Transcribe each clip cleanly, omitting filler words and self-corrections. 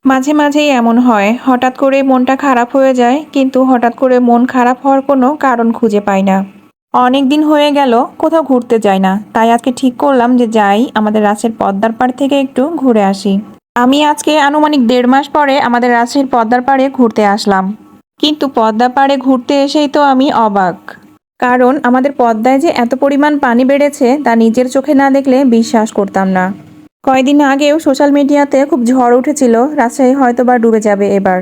মাঝে মাঝেই এমন হয়, হঠাৎ করে মনটা খারাপ হয়ে যায়, কিন্তু হঠাৎ করে মন খারাপ হওয়ার কোনো কারণ খুঁজে পাই না। অনেক দিন হয়ে গেল কোথাও ঘুরতে যাই না, তাই আজকে ঠিক করলাম যে যাই আমাদের রাজশাহীর পদ্মার পাড় থেকে একটু ঘুরে আসি। আমি আজকে আনুমানিক 1.5 মাস পরে আমাদের রাজশাহীর পদ্মার পাড়ে ঘুরতে আসলাম। কিন্তু পদ্মার পাড়ে ঘুরতে এসেই তো আমি অবাক, কারণ আমাদের পদ্মায় যে এত পরিমাণ পানি বেড়েছে তা নিজের চোখে না দেখলে বিশ্বাস করতাম না। কয়দিন আগেও সোশ্যাল মিডিয়াতে খুব ঝড় উঠেছিল, রাজশাহী হয়তোবা ডুবে যাবে এবার।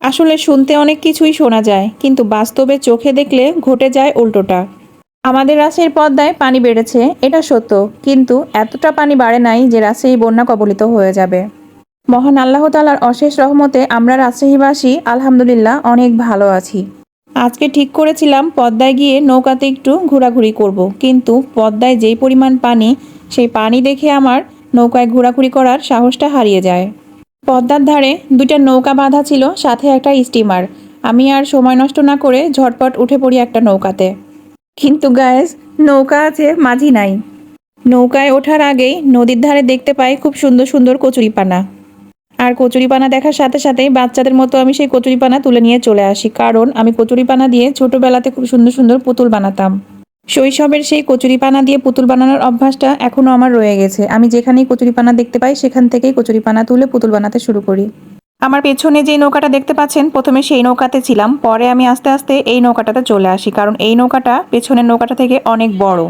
আসলে শুনতে অনেক কিছুই শোনা যায়, কিন্তু বাস্তবে চোখে দেখলে ঘটে যায় উল্টোটা। আমাদের রাজশাহীর পদ্মায় পানি বেড়েছে, এটা সত্য, কিন্তু এতটা পানি বাড়ে নাই যে রাজশাহী বন্যা কবলিত হয়ে যাবে। মহান আল্লাহ তাআলার অশেষ রহমতে আমরা রাজশাহীবাসী আলহামদুলিল্লাহ অনেক ভালো আছি। আজকে ঠিক করেছিলাম পদ্মায় গিয়ে নৌকাতে একটু ঘোরাঘুরি করব, কিন্তু পদ্মায় যেই পরিমাণ পানি, সেই পানি দেখে আমার নৌকায় ঘোরাঘুরি করার সাহসটা হারিয়ে যায়। পদ্মার ধারে দুইটা নৌকা বাঁধা ছিল, সাথে একটা স্টিমার। আমি আর সময় নষ্ট না করে ঝটপট উঠে পড়ি একটা নৌকাতে। কিন্তু গায়েস, নৌকা আছে, মাঝি নাই। নৌকায় ওঠার আগেই নদীর ধারে দেখতে পাই খুব সুন্দর সুন্দর কচুরিপানা। আর কচুরিপানা দেখার সাথে সাথেই বাচ্চাদের মতো আমি সেই কচুরিপানা তুলে নিয়ে চলে আসি, কারণ আমি কচুরিপানা দিয়ে ছোটবেলাতে খুব সুন্দর সুন্দর পুতুল বানাতাম। শৈশবের সেই কচুরিপানা দিয়ে পুতুল বানানোর অভ্যাসটা এখনো আমার রয়ে গেছে। আমি যেখানেই কচুরিপানা দেখতে পাই সেখান থেকেই কচুরিপানা তুলে পুতুল বানাতে শুরু করি। আমার পেছনে যে নৌকাটা দেখতে পাচ্ছেন, প্রথমে সেই নৌকাতে ছিলাম, পরে আমি আস্তে আস্তে এই নৌকাটাতে চলে আসি, কারণ এই নৌকাটা পেছনের নৌকাটা থেকে অনেক বড়।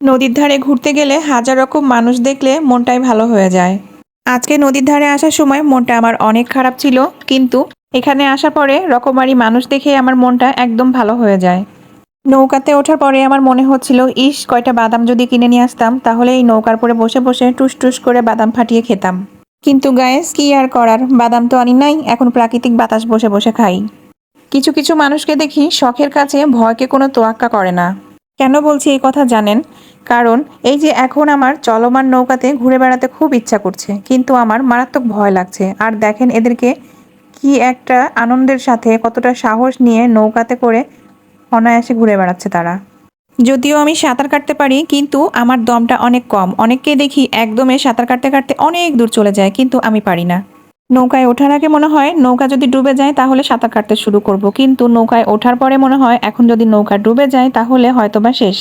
নদীর ধারে ঘুরতে গেলে হাজার রকম মানুষ দেখলে মনটাই ভালো হয়ে যায়। আজকে নদীর ধারে আসার সময় মনটা আমার অনেক খারাপ ছিল, কিন্তু এখানে আসার পরে রকমারি মানুষ দেখে আমার মনটা একদম ভালো হয়ে যায়। নৌকাতে ওঠার পরে আমার মনে হচ্ছিল, ইস, কয়টা বাদাম যদি কিনে নিয়ে আসতাম, তাহলে এই নৌকার পরে বসে বসে টুস টুস করে বাদাম ফাটিয়ে খেতাম। কিন্তু গায়েস, কি আর করার, বাদাম তো আনি নাই, এখন প্রাকৃতিক বাতাস বসে বসে খাই। কিছু কিছু মানুষকে দেখি শখের কাছে ভয়কে কোনো তোয়াক্কা করে না। কেন বলছি এই কথা জানেন? কারণ এই যে এখন আমার চলমান নৌকাতে ঘুরে বেড়াতে খুব ইচ্ছা করছে, কিন্তু আমার মারাত্মক ভয় লাগছে। আর দেখেন এদেরকে, কি একটা আনন্দের সাথে, কতটা সাহস নিয়ে নৌকাতে করে অনায়াসে ঘুরে বেড়াচ্ছে তারা। যদিও আমি সাঁতার কাটতে পারি, কিন্তু আমার দমটা অনেক কম। অনেককে দেখি একদমে সাঁতার কাটতে কাটতে অনেক দূর চলে যায়, কিন্তু আমি পারি না। নৌকায় ওঠার আগে মনে হয় নৌকা যদি ডুবে যায় তাহলে সাঁতার কাটতে শুরু করব, কিন্তু নৌকায় ওঠার পরে মনে হয় এখন যদি নৌকা ডুবে যায় তাহলে হয়তোবা শেষ।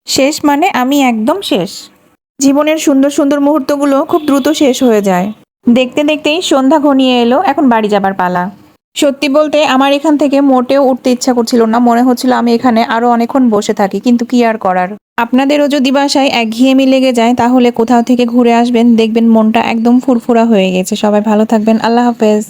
শেষ মানে আমি একদম শেষ। জীবনের সুন্দর সুন্দর মুহূর্তগুলো খুব দ্রুত শেষ হয়ে যায়। দেখতে দেখতেই সন্ধ্যা ঘনিয়ে এলো, এখন বাড়ি যাবার পালা। সত্যি বলতে আমার এখান থেকে মোটেও উঠতে ইচ্ছা করছিল না, মনে হচ্ছিল আমি এখানে আরো অনেকক্ষণ বসে থাকি, কিন্তু কি আর করার। আপনাদেরও যদি বাসায় একঘেয়েমি লেগে যায় তাহলে কোথাও থেকে ঘুরে আসবেন, দেখবেন মনটা একদম ফুরফুরা হয়ে গেছে। সবাই ভালো থাকবেন, আল্লাহ হাফেজ।